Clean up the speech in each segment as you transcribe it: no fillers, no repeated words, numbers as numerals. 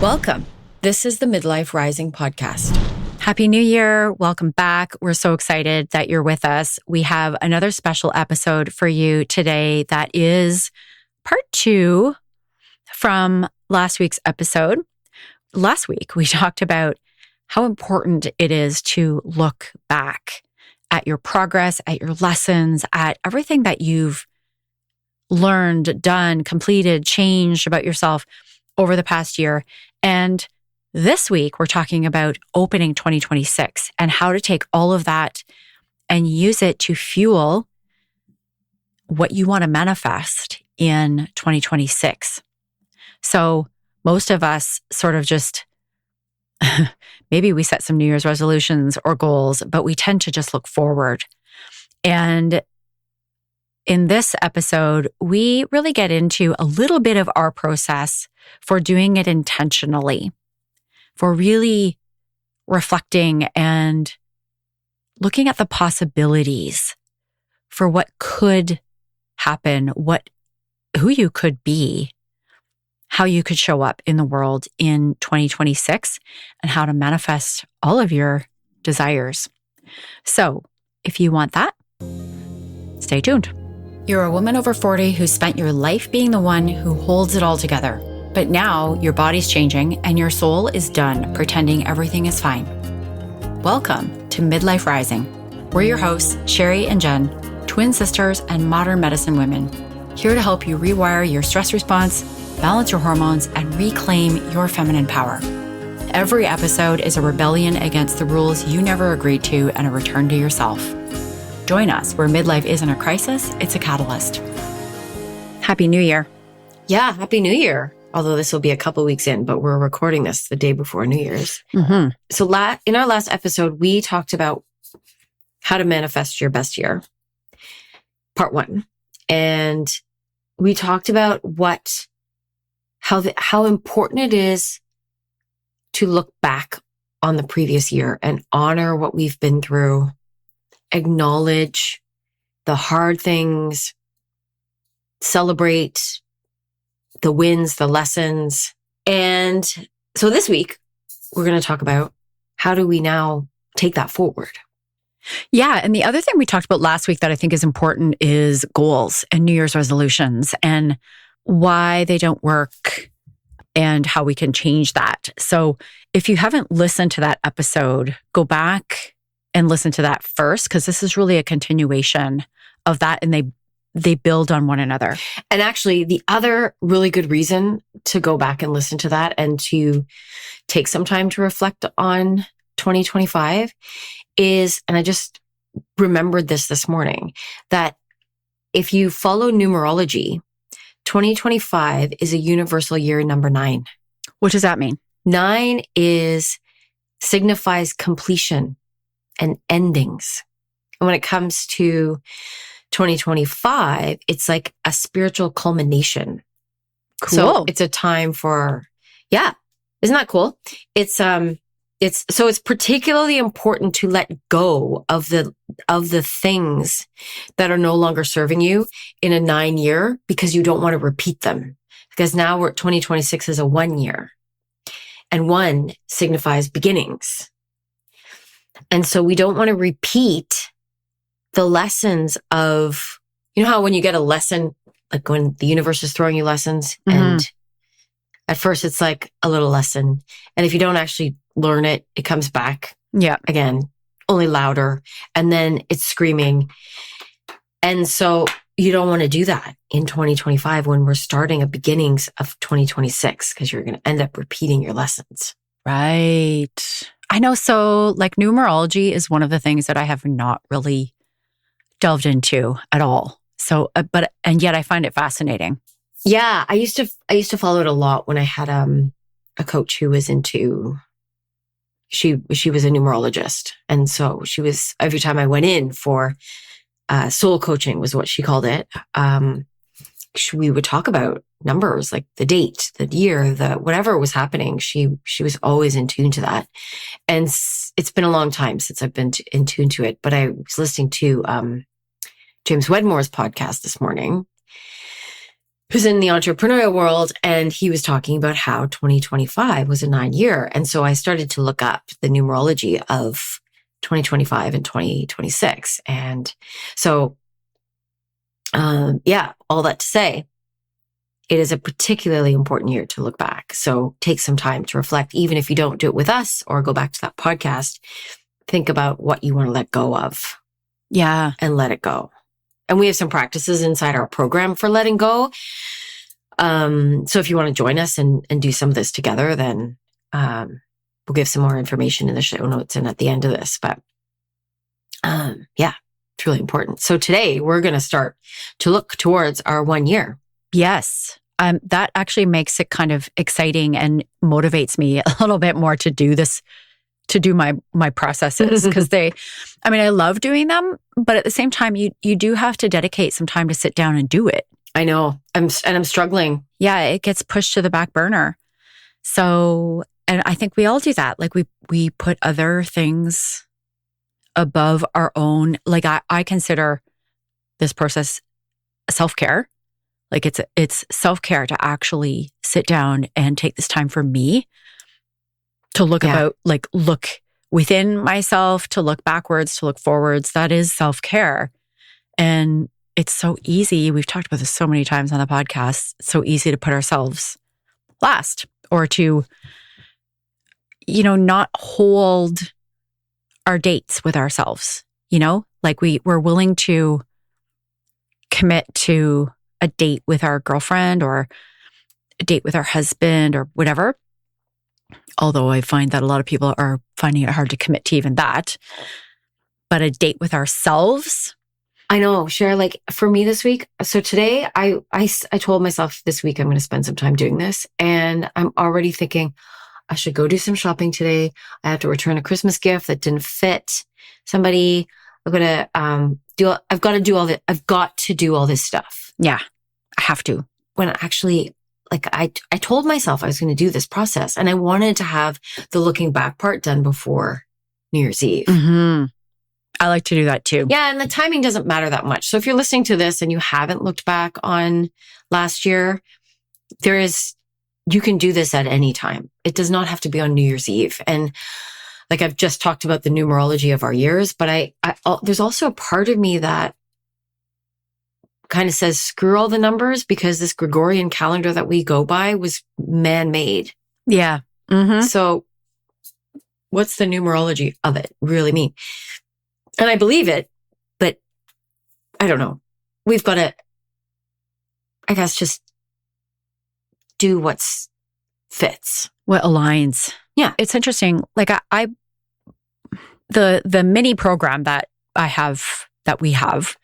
Welcome. This is the Midlife Rising podcast. Happy New Year. Welcome back. We're so excited that you're with us. We have another special episode for you today that is part 2 from last week's episode. Last week, we talked about how important it is to look back at your progress, at your lessons, at everything that you've learned, done, completed, changed about yourself over the past year. And this week, we're talking about opening 2026 and how to take all of that and use it to fuel what you want to manifest in 2026. So most of us sort of just, maybe we set some New Year's resolutions or goals, but we tend to just look forward. And in this episode, we really get into a little bit of our process for doing it intentionally, for really reflecting and looking at the possibilities for what could happen, who you could be, how you could show up in the world in 2026, and how to manifest all of your desires. So if you want that, stay tuned. You're a woman over 40 who spent your life being the one who holds it all together. But now your body's changing and your soul is done pretending everything is fine. Welcome to Midlife Rising. We're your hosts, Sherry and Jen, twin sisters and modern medicine women, here to help you rewire your stress response, balance your hormones, and reclaim your feminine power. Every episode is a rebellion against the rules you never agreed to and a return to yourself. Join us where midlife isn't a crisis, it's a catalyst. Happy New Year. Yeah, Happy New Year. Although this will be a couple weeks in, but we're recording this the day before New Year's. Mm-hmm. So in our last episode, we talked about how to manifest your best year, part 1. And we talked about how important it is to look back on the previous year and honor what we've been through, acknowledge the hard things, celebrate the wins, the lessons. And so this week, we're going to talk about how do we now take that forward? Yeah. And the other thing we talked about last week that I think is important is goals and New Year's resolutions and why they don't work and how we can change that. So if you haven't listened to that episode, go back and listen to that first, because this is really a continuation of that, and they build on one another. And actually, the other really good reason to go back and listen to that and to take some time to reflect on 2025 is, and I just remembered this morning, that if you follow numerology, 2025 is a universal year number 9. What does that mean? 9 signifies completion and endings. And when it comes to 2025, it's like a spiritual culmination. Cool. So it's a time for, isn't that cool? It's particularly important to let go of the things that are no longer serving you in a 9 year, because you don't want to repeat them. Because now 2026 is a 1 year, and 1 signifies beginnings. And so we don't want to repeat the lessons of, you know how when you get a lesson, like when the universe is throwing you lessons, and at first it's like a little lesson. And if you don't actually learn it, it comes back again, only louder. And then it's screaming. And so you don't want to do that in 2025 when we're starting a beginnings of 2026, because you're going to end up repeating your lessons. Right. I know. So like numerology is one of the things that I have not really delved into at all. So, and yet I find it fascinating. Yeah. I used to follow it a lot when I had a coach who was into, she was a numerologist. And so she was, every time I went in for soul coaching was what she called it. We would talk about numbers, like the date, the year, the whatever was happening. She was always in tune to that. And it's been a long time since I've been in tune to it, but I was listening to James Wedmore's podcast this morning. who's in the entrepreneurial world, and he was talking about how 2025 was a 9-year. And so I started to look up the numerology of 2025 and 2026. And so, all that to say, it is a particularly important year to look back. So take some time to reflect, even if you don't do it with us or go back to that podcast, think about what you want to let go of. Yeah. And let it go. And we have some practices inside our program for letting go. So if you want to join us and do some of this together, then we'll give some more information in the show notes and at the end of this. But it's really important. So today we're going to start to look towards our 1 year. Yes. That actually makes it kind of exciting and motivates me a little bit more to do this, to do my processes. Because I love doing them, but at the same time, you do have to dedicate some time to sit down and do it. I know. I'm struggling. Yeah, it gets pushed to the back burner. So, and I think we all do that. Like we put other things above our own. Like I consider this process self-care. Like it's self-care to actually sit down and take this time for me to look look within myself, to look backwards, to look forwards. That is self-care. And it's so easy. We've talked about this so many times on the podcast. It's so easy to put ourselves last or to, not hold our dates with ourselves, like we're willing to commit to a date with our girlfriend or a date with our husband or whatever. Although I find that a lot of people are finding it hard to commit to even that. But a date with ourselves. I know, Cher, like for me this week. So today I told myself this week I'm going to spend some time doing this. And I'm already thinking I should go do some shopping today. I have to return a Christmas gift that didn't fit somebody. I've got to do all this stuff. Yeah, I have to. When actually, like I told myself I was going to do this process and I wanted to have the looking back part done before New Year's Eve. Mm-hmm. I like to do that too. Yeah. And the timing doesn't matter that much. So if you're listening to this and you haven't looked back on last year, you can do this at any time. It does not have to be on New Year's Eve. And like I've just talked about the numerology of our years, but there's also a part of me that kind of says, screw all the numbers, because this Gregorian calendar that we go by was man-made. Yeah. Mm-hmm. So what's the numerology of it really mean? And I believe it, but I don't know. We've got to, I guess, just do what fits. What aligns. Yeah. It's interesting. Like the mini program that we have,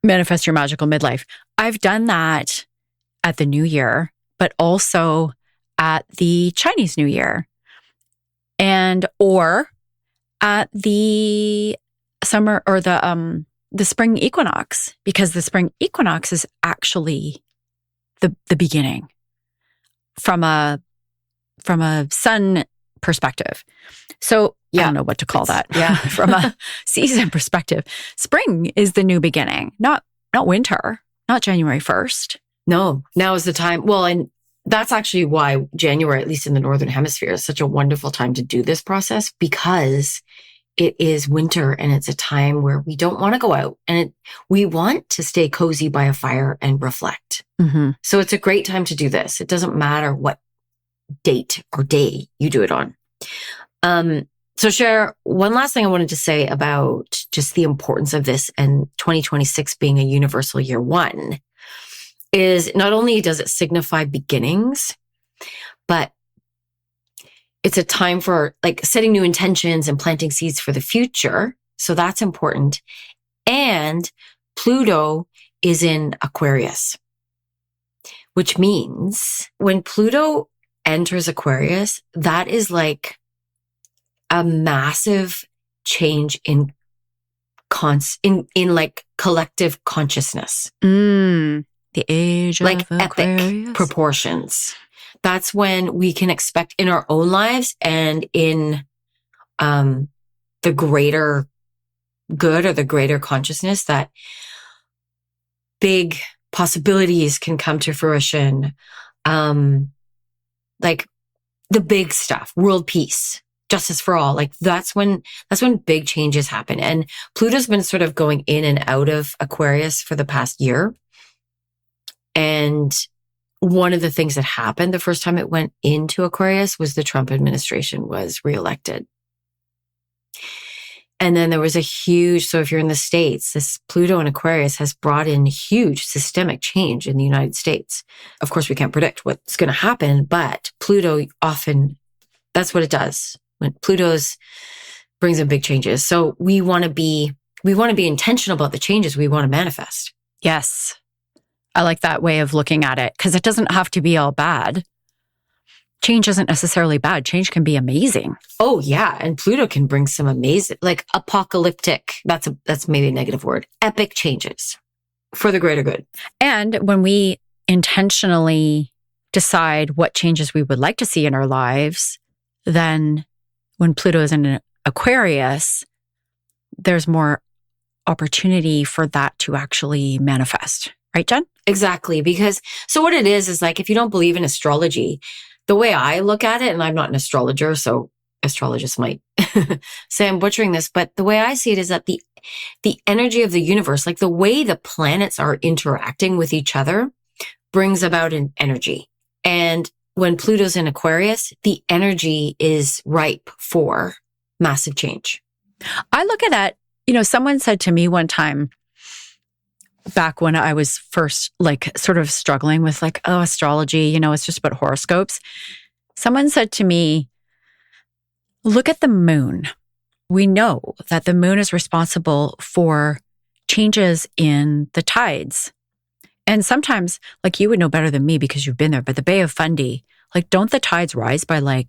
Manifest Your Magical Midlife. I've done that at the New Year, but also at the Chinese New Year or at the summer or the spring equinox, because the spring equinox is actually the beginning from a sun perspective. So I don't know what to call that. Yeah. From a season perspective, spring is the new beginning, not winter, not January 1st. No, now is the time. Well, and that's actually why January, at least in the Northern Hemisphere, is such a wonderful time to do this process, because it is winter and it's a time where we don't want to go out and we want to stay cozy by a fire and reflect. Mm-hmm. So it's a great time to do this. It doesn't matter what date or day you do it on. So Cher, one last thing I wanted to say about just the importance of this and 2026 being a universal year 1 is not only does it signify beginnings, but it's a time for like setting new intentions and planting seeds for the future. So that's important. And Pluto is in Aquarius, which means when Pluto enters Aquarius, that is like a massive change in like collective consciousness. The age like of Aquarius. Epic proportions. That's when we can expect in our own lives and in the greater good or the greater consciousness that big possibilities can come to fruition. Like the big stuff, world peace, justice for all. Like that's when big changes happen. And Pluto's been sort of going in and out of Aquarius for the past year. And one of the things that happened the first time it went into Aquarius was the Trump administration was reelected. And then there was so if you're in the States, this Pluto in Aquarius has brought in huge systemic change in the United States. Of course, we can't predict what's going to happen, but Pluto often, that's what it does. When Pluto's brings in big changes. So we want to be intentional about the changes we want to manifest. Yes. I like that way of looking at it because it doesn't have to be all bad. Change isn't necessarily bad. Change can be amazing. Oh yeah. And Pluto can bring some amazing, like apocalyptic, that's maybe a negative word, epic changes for the greater good. And when we intentionally decide what changes we would like to see in our lives, then when Pluto is in an Aquarius, there's more opportunity for that to actually manifest. Right, Jen? Exactly. Because so what it is like, if you don't believe in astrology, the way I look at it, and I'm not an astrologer, so astrologists might say I'm butchering this, but the way I see it is that the energy of the universe, like the way the planets are interacting with each other, brings about an energy. And when Pluto's in Aquarius, the energy is ripe for massive change. I look at that, someone said to me one time, back when I was first sort of struggling with astrology, it's just about horoscopes. Someone said to me, look at the moon. We know that the moon is responsible for changes in the tides. And sometimes, you would know better than me because you've been there, but the Bay of Fundy, don't the tides rise by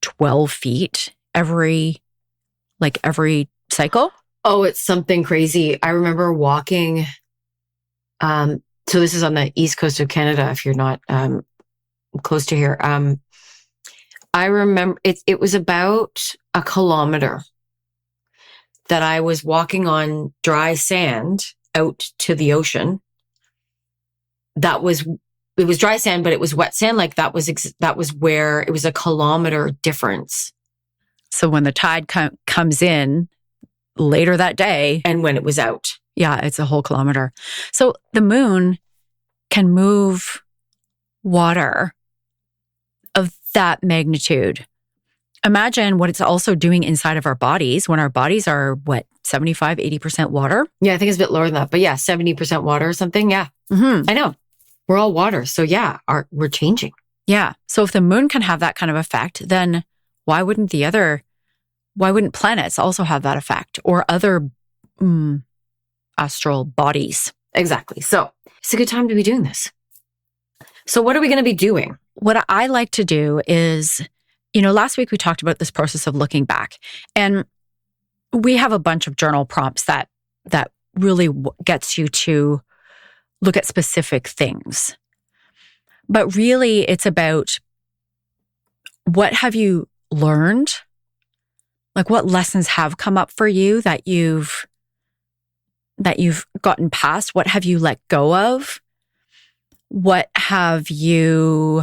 12 feet every cycle? Oh, it's something crazy. I remember walking. So this is on the east coast of Canada, if you're not close to here. I remember it was about a kilometer that I was walking on dry sand out to the ocean. It was dry sand, but it was wet sand. That was where it was a kilometer difference. So when the tide comes in later that day. And when it was out. Yeah, it's a whole kilometer. So the moon can move water of that magnitude. Imagine what it's also doing inside of our bodies when our bodies are, 75, 80% water? Yeah, I think it's a bit lower than that. But yeah, 70% water or something. Yeah, I know. We're all water. So yeah, we're changing. Yeah. So if the moon can have that kind of effect, then why wouldn't planets also have that effect or other astral bodies? Exactly. So it's a good time to be doing this. So what are we going to be doing? What I like to do is, last week we talked about this process of looking back, and we have a bunch of journal prompts that really gets you to look at specific things. But really it's about what have you learned? What lessons have come up for you that you've gotten past? What have you let go of? What have you,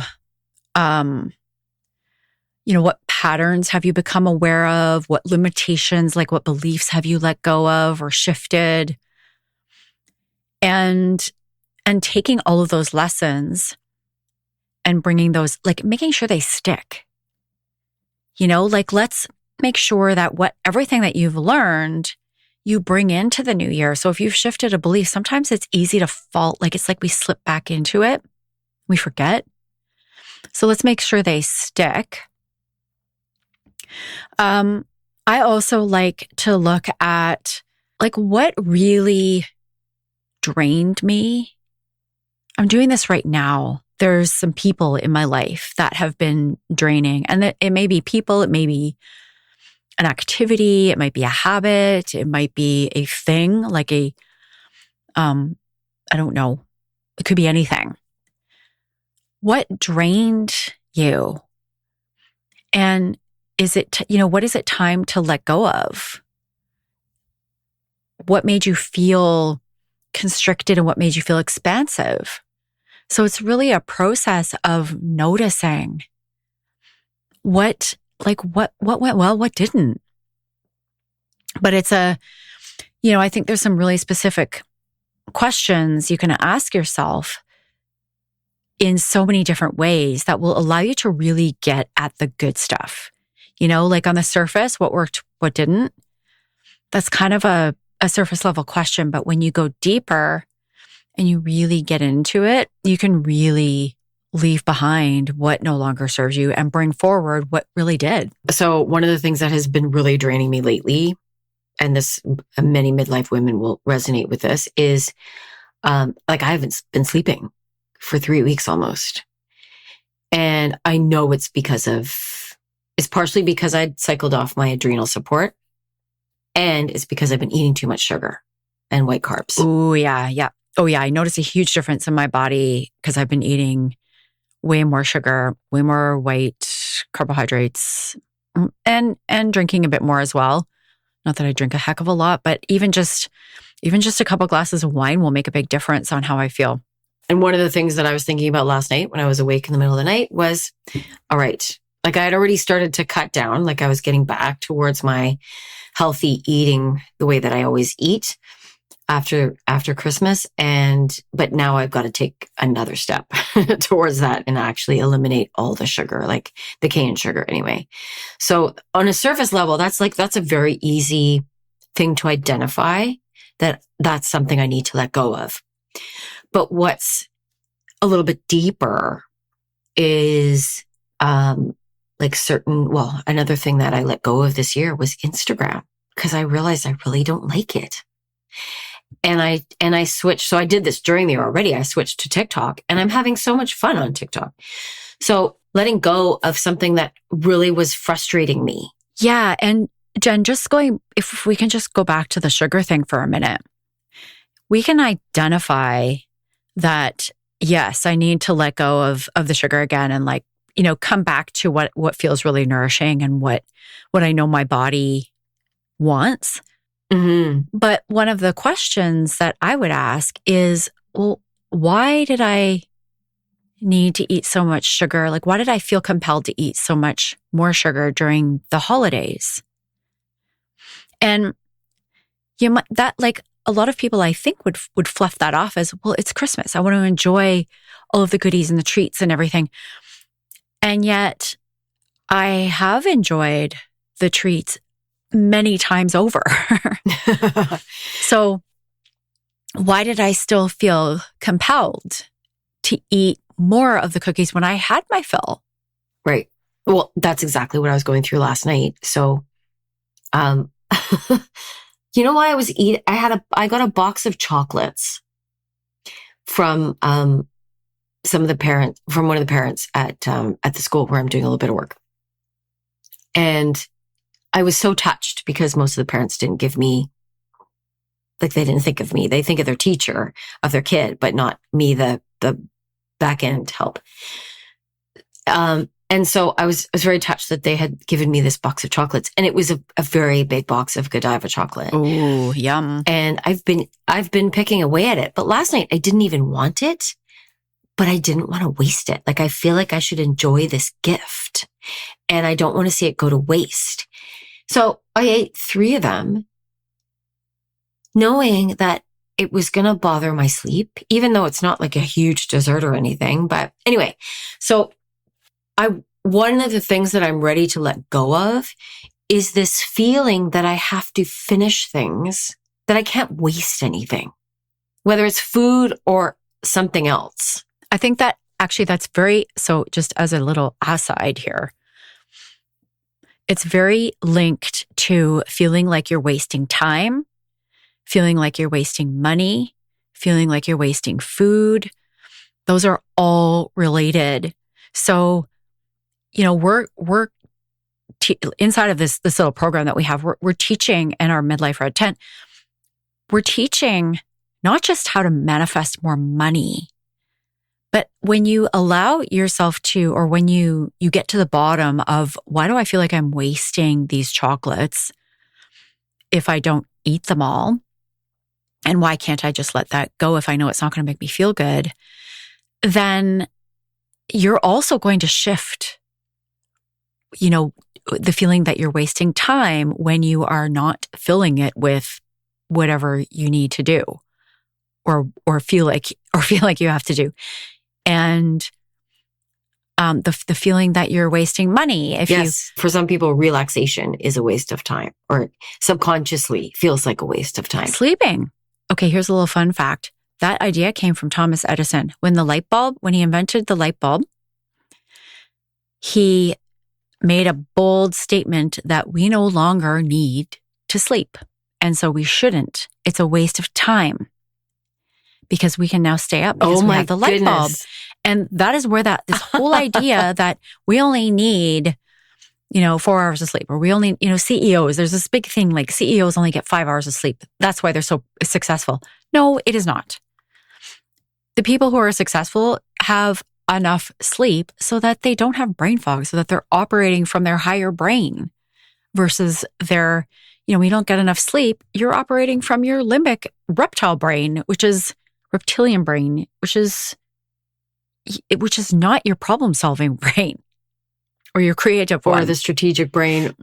what patterns have you become aware of? What limitations, what beliefs have you let go of or shifted? And taking all of those lessons and bringing those, making sure they stick. Let's make sure that everything that you've learned, you bring into the new year. So if you've shifted a belief, sometimes it's easy to fall, it's like we slip back into it. We forget. So let's make sure they stick. I also like to look at what really drained me. I'm doing this right now. There's some people in my life that have been draining, and it may be people, it may be an activity, it might be a habit, it might be a thing, I don't know. It could be anything. What drained you? And is it, what is it time to let go of? What made you feel constricted and what made you feel expansive. So it's really a process of noticing what went well, what didn't. But it's I think there's some really specific questions you can ask yourself in so many different ways that will allow you to really get at the good stuff. Like on the surface, what worked, what didn't. That's kind of a surface level question. But when you go deeper and you really get into it, you can really leave behind what no longer serves you and bring forward what really did. So one of the things that has been really draining me lately, and this many midlife women will resonate with this, is I haven't been sleeping for 3 weeks almost. And I know it's partially because I'd cycled off my adrenal support, and it's because I've been eating too much sugar and white carbs. Oh, yeah. Yeah. Oh, yeah. I notice a huge difference in my body because I've been eating way more sugar, way more white carbohydrates, and drinking a bit more as well. Not that I drink a heck of a lot, but even just a couple glasses of wine will make a big difference on how I feel. And one of the things that I was thinking about last night when I was awake in the middle of the night was, all right, like I had already started to cut down, like I was getting back towards my healthy eating the way that I always eat after Christmas. But now I've got to take another step towards that and actually eliminate all the sugar, like the cane sugar anyway. So on a surface level, that's a very easy thing to identify that's something I need to let go of. But what's a little bit deeper is, another thing that I let go of this year was Instagram, because I realized I really don't like it. And I switched. So I did this during the year already. I switched to TikTok, and I'm having so much fun on TikTok. So letting go of something that really was frustrating me. Yeah. And Jen, if we can just go back to the sugar thing for a minute, we can identify that, yes, I need to let go of the sugar again and come back to what feels really nourishing and what I know my body wants. Mm-hmm. But one of the questions that I would ask is, well, why did I need to eat so much sugar? Like, why did I feel compelled to eat so much more sugar during the holidays? And a lot of people, I think, would fluff that off as, well, it's Christmas. I want to enjoy all of the goodies and the treats and everything. And yet I have enjoyed the treats many times over. So why did I still feel compelled to eat more of the cookies when I had my fill? Right. Well, that's exactly what I was going through last night. So, you know why I got a box of chocolates from, one of the parents at the school where I'm doing a little bit of work. And I was so touched because most of the parents didn't give me, they didn't think of me. They think of their teacher, of their kid, but not me, the back end help. And so I was very touched that they had given me this box of chocolates, and it was a very big box of Godiva chocolate. Oh, yum. And I've been picking away at it. But last night I didn't even want it, but I didn't want to waste it. I feel like I should enjoy this gift, and I don't want to see it go to waste. So I ate 3 of them, knowing that it was going to bother my sleep, even though it's not like a huge dessert or anything. But anyway, so one of the things that I'm ready to let go of is this feeling that I have to finish things, that I can't waste anything, whether it's food or something else. I think that actually so just as a little aside here, it's very linked to feeling like you're wasting time, feeling like you're wasting money, feeling like you're wasting food. Those are all related. So, we're inside of this little program that we have, we're teaching in our Midlife Red Tent, we're teaching not just how to manifest more money, but when you allow yourself to, or when you get to the bottom of, why do I feel like I'm wasting these chocolates if I don't eat them all? and why can't I just let that go if I know it's not going to make me feel good, then you're also going to shift, the feeling that you're wasting time when you are not filling it with whatever you need to do or feel like you have to do. And the feeling that you're wasting money. For some people, relaxation is a waste of time, or subconsciously feels like a waste of time. Sleeping. Okay, here's a little fun fact. That idea came from Thomas Edison. When he invented the light bulb, he made a bold statement that we no longer need to sleep. And so we shouldn't. It's a waste of time because we can now stay up because we have the light bulb. And that is where this whole idea that we only need, 4 hours of sleep, or we only, CEOs, there's this big thing like CEOs only get 5 hours of sleep. That's why they're so successful. No, it is not. The people who are successful have enough sleep so that they don't have brain fog, so that they're operating from their higher brain versus when you don't get enough sleep, you're operating from your limbic reptile brain, which is reptilian brain, which is not your problem-solving brain or your creative one. Or the strategic brain.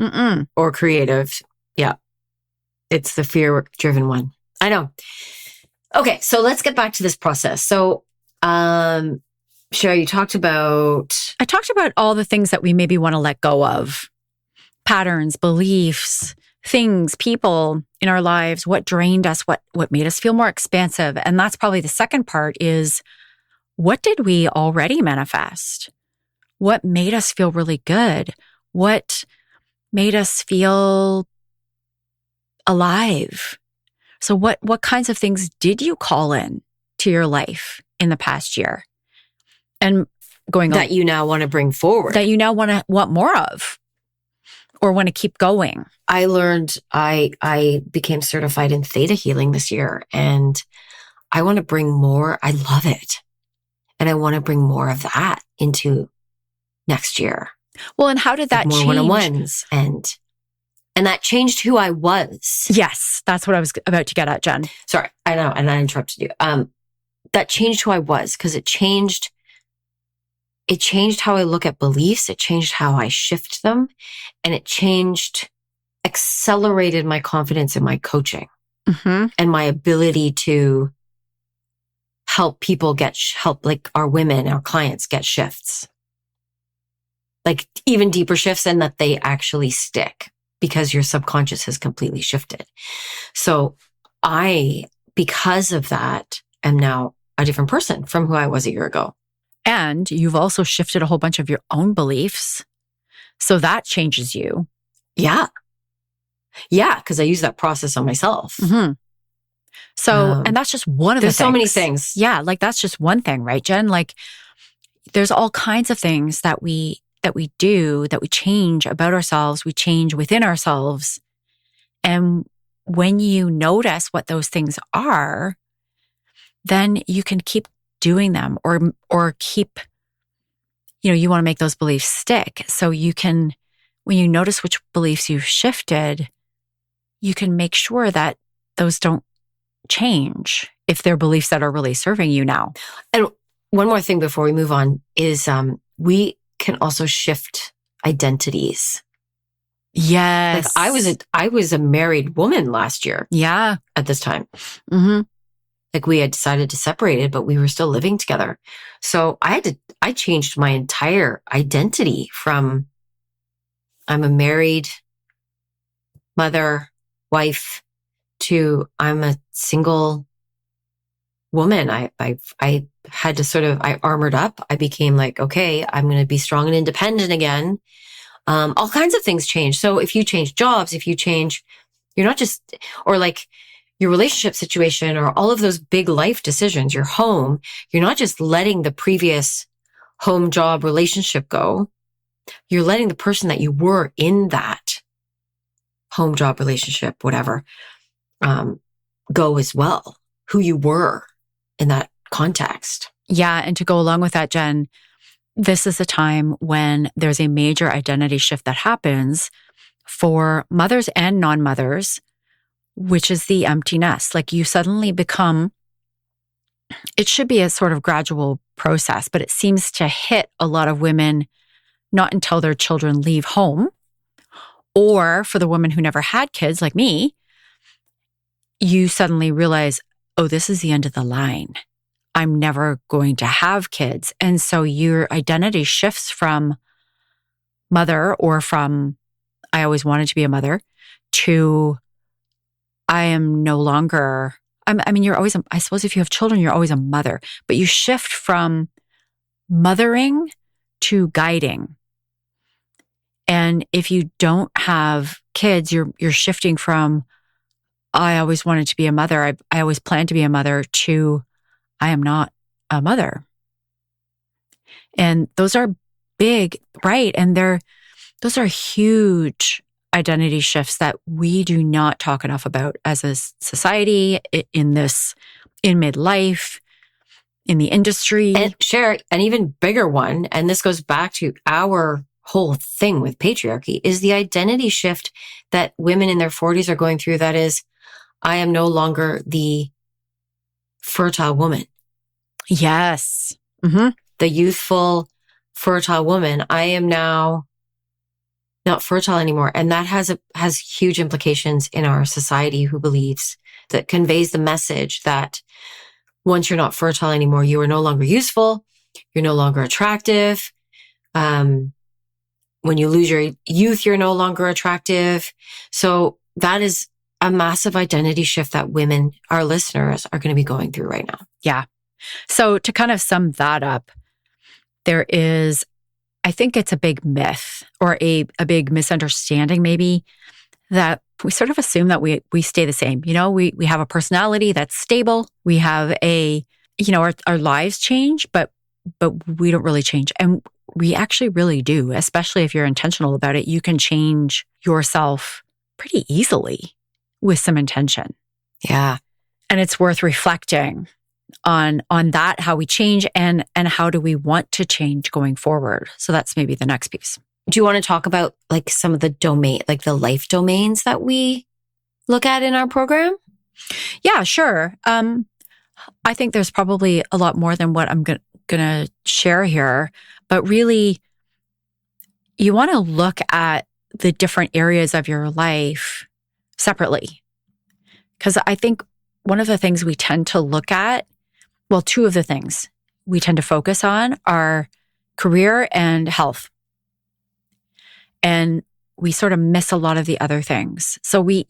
Or creative. Yeah. It's the fear-driven one. I know. Okay, so let's get back to this process. So, Sherry, I talked about all the things that we maybe want to let go of. Patterns, beliefs, things, people in our lives, what drained us, what made us feel more expansive. And that's probably the second part is, what did we already manifest? What made us feel really good? What made us feel alive? So what kinds of things did you call in to your life in the past year? And that you now want to bring forward. That you now want more of or want to keep going. I learned, I became certified in theta healing this year, and I want to bring more. I love it. And I want to bring more of that into next year. Well, and how did that change? More one-on-ones and that changed who I was. Yes, that's what I was about to get at, Jen. Sorry, I know, and I interrupted you. That changed who I was because it changed how I look at beliefs. It changed how I shift them, and it accelerated my confidence in my coaching and my ability to help people help like our women, our clients get shifts, like even deeper shifts, and that they actually stick because your subconscious has completely shifted. So because of that, am now a different person from who I was a year ago. And you've also shifted a whole bunch of your own beliefs. So that changes you. Yeah. Yeah, because I use that process on myself. Mm-hmm. So, and that's just one of the things. There's so many things. Yeah, like that's just one thing, right, Jen? Like there's all kinds of things that we do, that we change about ourselves, we change within ourselves. And when you notice what those things are, then you can keep doing them or keep, you want to make those beliefs stick. So you can, when you notice which beliefs you've shifted, you can make sure that those don't change if they're beliefs that are really serving you now. And one more thing before we move on is we can also shift identities. Yes. Like I was a married woman last year. Yeah. At this time. Mm-hmm. Like we had decided to separate it, but we were still living together. So I changed my entire identity from I'm a married mother, wife, to I'm a single woman. I had to I armored up. I became like, okay, I'm going to be strong and independent again. All kinds of things change. So if you change jobs, you're not just, or like your relationship situation or all of those big life decisions, your home, you're not just letting the previous home, job, relationship go. You're letting the person that you were in that home, job, relationship, whatever, go as well, who you were in that context. Yeah. And to go along with that, Jen, this is a time when there's a major identity shift that happens for mothers and non-mothers, which is the empty nest. Like you suddenly become, it should be a sort of gradual process, but it seems to hit a lot of women not until their children leave home, or for the women who never had kids like me, you suddenly realize, oh, this is the end of the line. I'm never going to have kids. And so your identity shifts from mother, or from I always wanted to be a mother, to I am no longer, I mean, you're always, I suppose if you have children, you're always a mother, but you shift from mothering to guiding. And if you don't have kids, you're shifting from I always wanted to be a mother, I always planned to be a mother, to I am not a mother. And those are big, right? And those are huge identity shifts that we do not talk enough about as a society, in midlife, in the industry. And share an even bigger one, and this goes back to our whole thing with patriarchy, is the identity shift that women in their 40s are going through. That is, I am no longer the fertile woman. Yes. Mm-hmm. The youthful, fertile woman. I am now not fertile anymore. And that has huge implications in our society, who believes, that conveys the message that once you're not fertile anymore, you are no longer useful. You're no longer attractive. When you lose your youth, you're no longer attractive. So that is a massive identity shift that women, our listeners, are going to be going through right now. Yeah. So to kind of sum that up, there is, I think it's a big myth, or a big misunderstanding maybe, that we sort of assume that we stay the same. You know, we have a personality that's stable. We have our lives change, but we don't really change. And we actually really do, especially if you're intentional about it. You can change yourself pretty easily with some intention. Yeah. And it's worth reflecting on that, how we change, and how do we want to change going forward. So that's maybe the next piece. Do you want to talk about like some of the the life domains that we look at in our program? Yeah, sure. I think there's probably a lot more than what I'm going to share here, but really you want to look at the different areas of your life separately. Because I think one of the things we tend to look at, well, two of the things we tend to focus on are career and health. And we sort of miss a lot of the other things. So we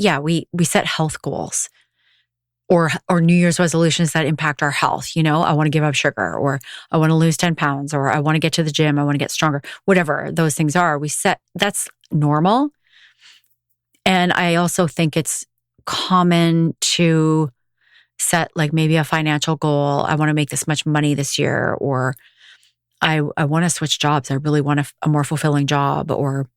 set health goals or New Year's resolutions that impact our health. You know, I want to give up sugar, or I want to lose 10 pounds, or I want to get to the gym, I want to get stronger, whatever those things are. That's normal. And I also think it's common to set like maybe a financial goal. I want to make this much money this year, or I want to switch jobs. I really want a more fulfilling job, or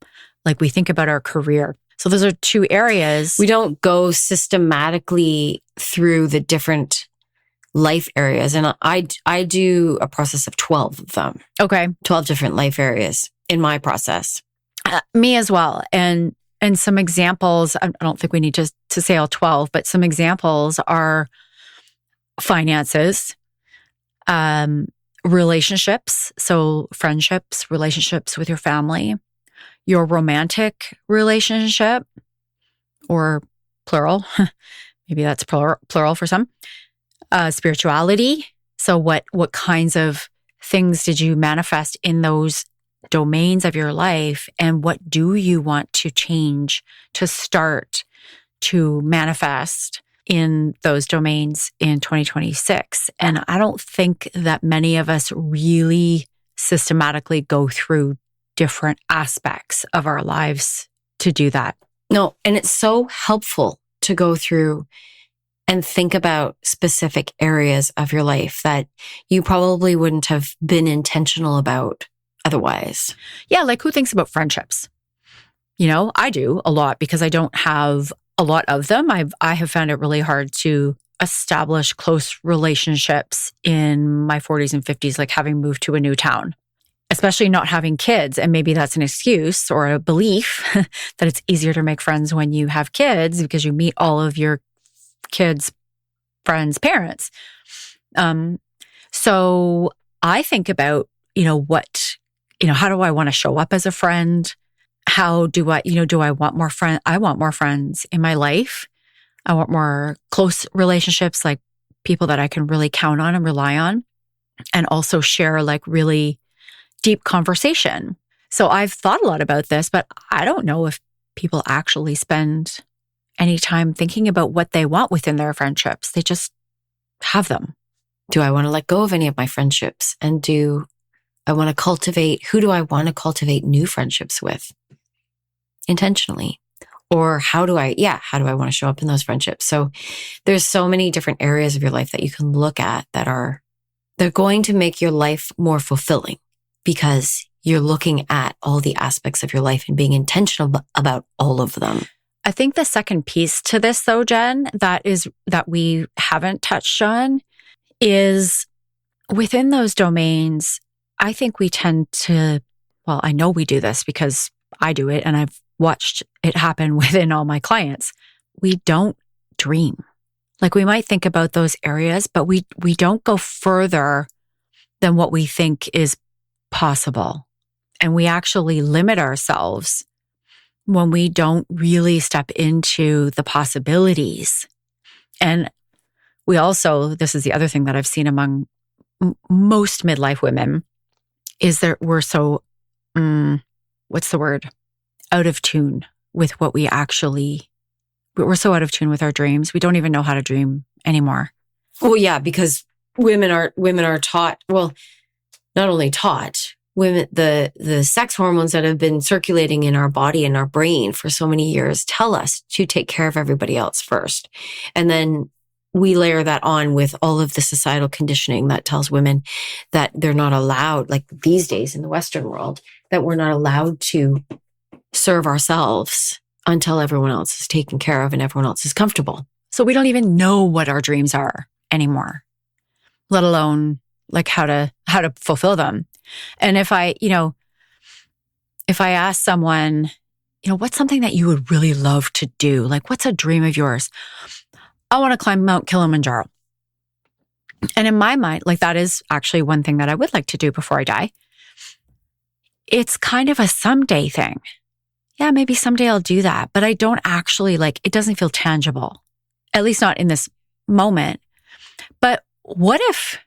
like we think about our career. So those are two areas. We don't go systematically through the different life areas. And I do a process of 12 of them. Okay. 12 different life areas in my process. Me as well. And some examples, I don't think we need to say all 12, but some examples are finances, relationships, so friendships, relationships with your family, your romantic relationship, or plural, maybe that's plural for some, spirituality. So what kinds of things did you manifest in those domains of your life, and what do you want to change to start to manifest in those domains in 2026? And I don't think that many of us really systematically go through different aspects of our lives to do that. No, and it's so helpful to go through and think about specific areas of your life that you probably wouldn't have been intentional about otherwise. Yeah, like who thinks about friendships? You know, I do a lot because I don't have a lot of them. I have found it really hard to establish close relationships in my 40s and 50s, like having moved to a new town. especially not having kids. And maybe that's an excuse or a belief that it's easier to make friends when you have kids because you meet all of your kids' friends' parents. So I think about, how do I want to show up as a friend? How do I want more friends? I want more friends in my life. I want more close relationships, like people that I can really count on and rely on, and also share like really deep conversation. So I've thought a lot about this, but I don't know if people actually spend any time thinking about what they want within their friendships. They just have them. Do I want to let go of any of my friendships? And who do I want to cultivate new friendships with intentionally? Or how do I want to show up in those friendships? So there's so many different areas of your life that you can look at they're going to make your life more fulfilling because you're looking at all the aspects of your life and being intentional about all of them. I think the second piece to this though, Jen, that we haven't touched on is within those domains, I think we tend to, I know we do this because I do it and I've watched it happen within all my clients. We don't dream. Like we might think about those areas, but we don't go further than what we think is possible. And we actually limit ourselves when we don't really step into the possibilities. And we also, this is the other thing that I've seen among most midlife women, is that we're so, out of tune with what we're so out of tune with our dreams. We don't even know how to dream anymore. Well, yeah, because women are taught, well, not only taught, women, the sex hormones that have been circulating in our body and our brain for so many years tell us to take care of everybody else first. And then we layer that on with all of the societal conditioning that tells women that they're not allowed, like these days in the Western world, that we're not allowed to serve ourselves until everyone else is taken care of and everyone else is comfortable. So we don't even know what our dreams are anymore, let alone like how to fulfill them. And if I ask someone, what's something that you would really love to do? Like, what's a dream of yours? I want to climb Mount Kilimanjaro. And in my mind, like that is actually one thing that I would like to do before I die. It's kind of a someday thing. Yeah, maybe someday I'll do that, but I don't actually it doesn't feel tangible, at least not in this moment. But what if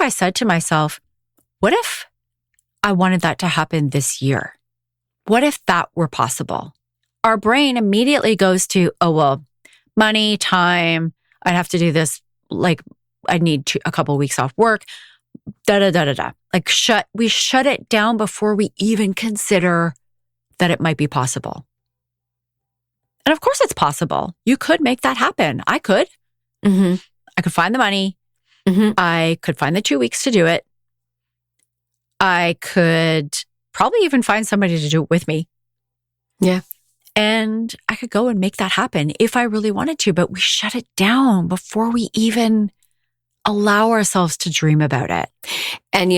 I said to myself, what if I wanted that to happen this year? What if that were possible? Our brain immediately goes to, money, time, I'd have to do this. Like I'd need a couple of weeks off work, Like we shut it down before we even consider that it might be possible. And of course it's possible. You could make that happen. I could. Mm-hmm. I could find the money. Mm-hmm. I could find the 2 weeks to do it. I could probably even find somebody to do it with me. Yeah. And I could go and make that happen if I really wanted to, but we shut it down before we even allow ourselves to dream about it. And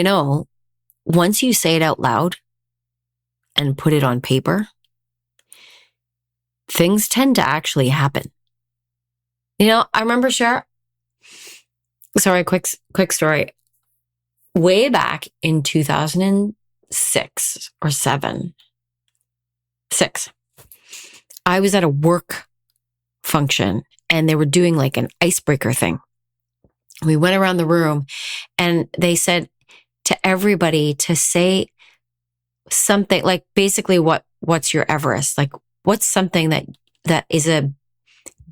once you say it out loud and put it on paper, things tend to actually happen. I remember quick story. Way back in 2006 or 6, I was at a work function and they were doing like an icebreaker thing. We went around the room and they said to everybody to say something like basically what's your Everest? Like what's something that is a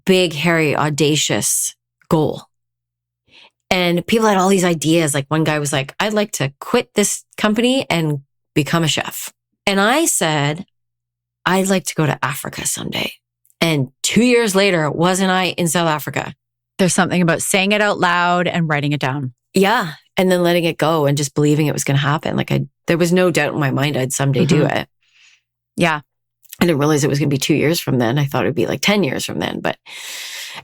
big, hairy, audacious goal? And people had all these ideas. Like one guy was like, I'd like to quit this company and become a chef. And I said, I'd like to go to Africa someday. And 2 years later, wasn't I in South Africa? There's something about saying it out loud and writing it down. Yeah. And then letting it go and just believing it was going to happen. Like there was no doubt in my mind I'd someday do it. Yeah. I didn't realize it was going to be 2 years from then. I thought it'd be like 10 years from then. But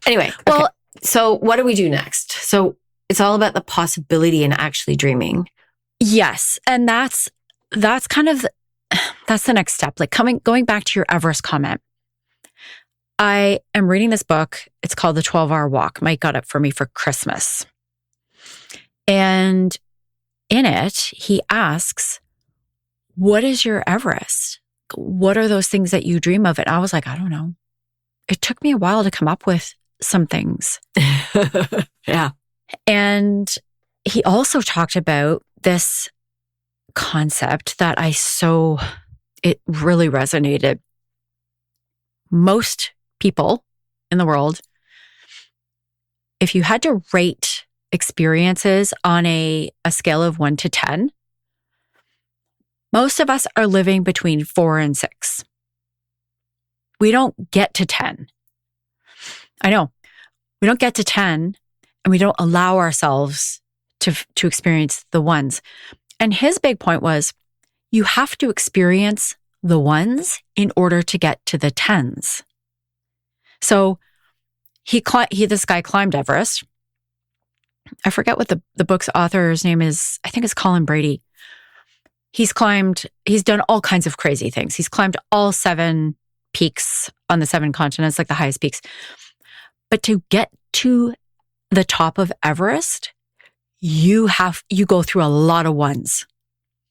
anyway, well, So what do we do next? So it's all about the possibility and actually dreaming. Yes. And that's kind of, that's the next step. Like going back to your Everest comment. I am reading this book. It's called The 12-Hour Walk. Mike got it for me for Christmas. And in it, he asks, what is your Everest? What are those things that you dream of? And I was like, I don't know. It took me a while to come up with some things. Yeah. And he also talked about this concept that it really resonated. Most people in the world, if you had to rate experiences on a scale of 1 to 10, most of us are living between 4 and 6. We don't get to 10. I know. We don't get to 10 and we don't allow ourselves to experience the ones. And his big point was, you have to experience the ones in order to get to the 10s. So this guy climbed Everest. I forget what the book's author's name is. I think it's Colin Brady. He's done all kinds of crazy things. He's climbed all 7 peaks on the 7 continents, like the highest peaks. But to get to the top of Everest, you go through a lot of ones.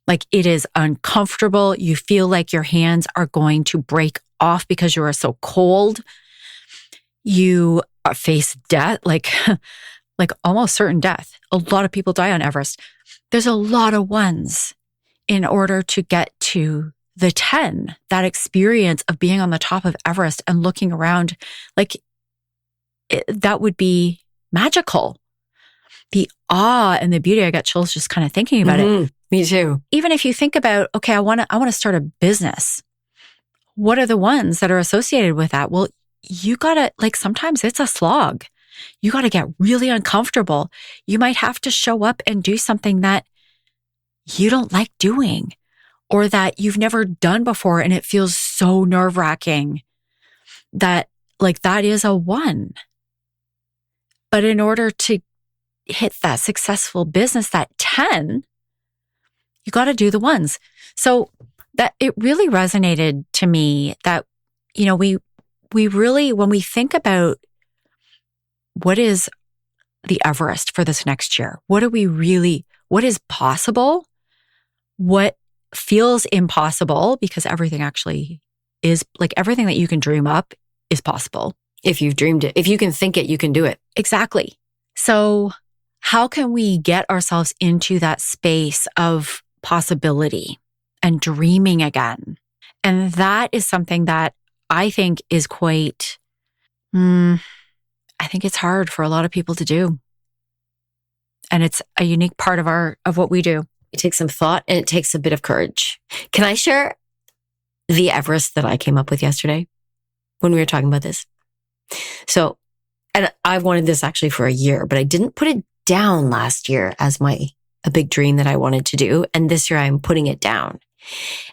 Like, it is uncomfortable. You feel like your hands are going to break off because you are so cold. You face death, like almost certain death. A lot of people die on Everest. There's a lot of ones in order to get to the 10, that experience of being on the top of Everest and looking around, that would be magical. The awe and the beauty, I got chills just kind of thinking about it. Me too. Even if you think about, okay, I want to start a business. What are the ones that are associated with that? Well, you gotta, sometimes it's a slog. You gotta get really uncomfortable. You might have to show up and do something that you don't like doing or that you've never done before. And it feels so nerve-wracking that that is a 1. But in order to hit that successful business, that 10, you got to do the ones. So that it really resonated to me that, we really, when we think about what is the Everest for this next year, what is possible? What feels impossible, because everything actually is, everything that you can dream up is possible. If you've dreamed it, if you can think it, you can do it. Exactly. So how can we get ourselves into that space of possibility and dreaming again? And that is something that I think is quite, I think it's hard for a lot of people to do. And it's a unique part of what we do. It takes some thought and it takes a bit of courage. Can I share the Everest that I came up with yesterday when we were talking about this? So, and I wanted this actually for a year, but I didn't put it down last year as a big dream that I wanted to do. And this year I'm putting it down.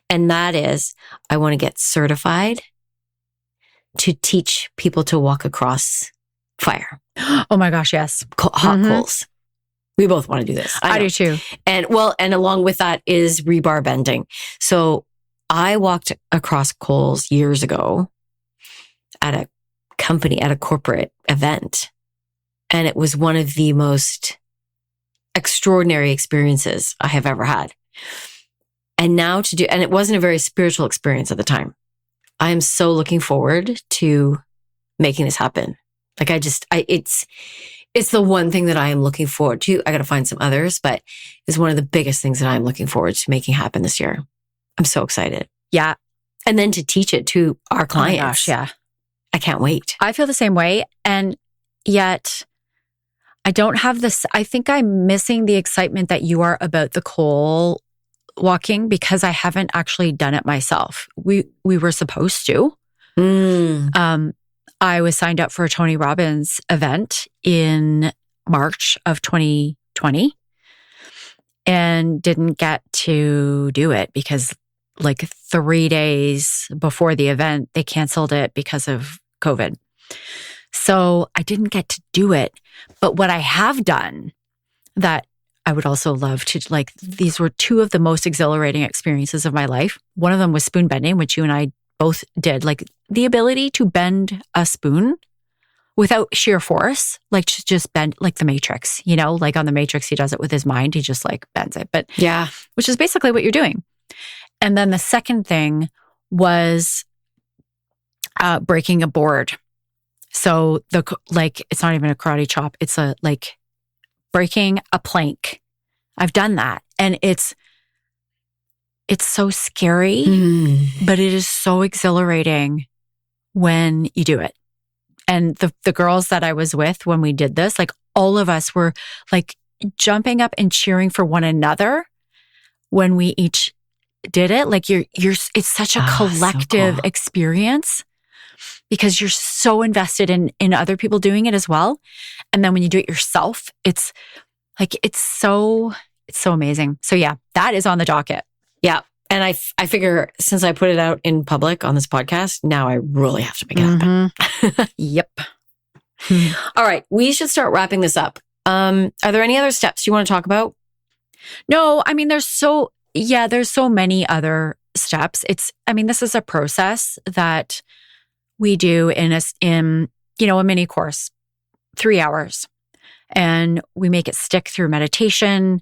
And that is, I want to get certified to teach people to walk across fire. Oh my gosh, yes. Hot coals. We both want to do this. I do too. And along with that is rebar bending. So I walked across coals years ago at a company, at a corporate event. And it was one of the most extraordinary experiences I have ever had. And now and it wasn't a very spiritual experience at the time. I am so looking forward to making this happen. It's the one thing that I am looking forward to. I got to find some others, but it's one of the biggest things that I'm looking forward to making happen this year. I'm so excited. Yeah. And then to teach it to our clients. Oh my gosh, yeah. I can't wait. I feel the same way. And yet I don't have this. I think I'm missing the excitement that you are about the coal walking because I haven't actually done it myself. We were supposed to. I was signed up for a Tony Robbins event in March of 2020 and didn't get to do it because 3 days before the event, they canceled it because of COVID. So I didn't get to do it. But what I have done that I would also love to, like, these were two of the most exhilarating experiences of my life. One of them was spoon bending, which you and I both did. Like the ability to bend a spoon without sheer force, like just bend, like the Matrix, you know, like on the Matrix, he does it with his mind. He just like bends it, but Yeah. which is basically what you're doing. And then the second thing was breaking a board. So it's not even a karate chop. It's like breaking a plank. I've done that. And it's so scary, but it is so exhilarating when you do it. And the girls that I was with when we did this, like all of us were like jumping up and cheering for one another when we each did it. Like it's such a collective experience because you're so invested in other people doing it as well. And then when you do it yourself, it's so amazing. So yeah, that is on the docket. Yeah. And I figure since I put it out in public on this podcast, now I really have to make it happen. Yep. All right. We should start wrapping this up. Are there any other steps you want to talk about? No, I mean, there's so many other steps. This is a process that we do in a mini course, 3 hours, and we make it stick through meditation,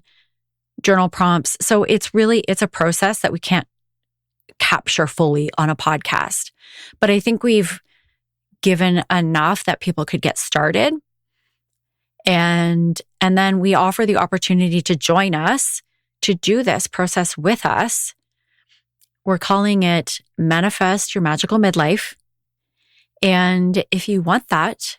journal prompts. So it's a process that we can't capture fully on a podcast. But I think we've given enough that people could get started. And then we offer the opportunity to join us to do this process with us. We're calling it Manifest Your Magical Midlife. And if you want that,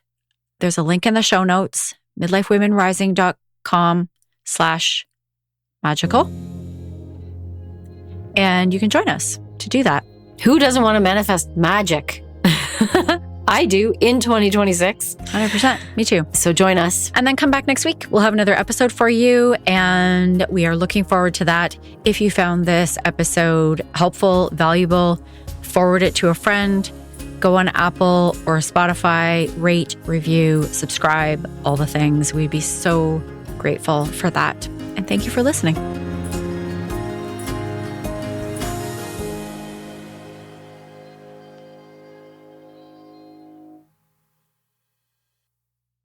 there's a link in the show notes, midlifewomenrising.com/magical. And you can join us to do that. Who doesn't want to manifest magic? I do in 2026. 100%. Me too. So join us. And then come back next week. We'll have another episode for you. And we are looking forward to that. If you found this episode helpful, valuable, forward it to a friend. Go on Apple or Spotify, rate, review, subscribe, all the things. We'd be so grateful for that. And thank you for listening.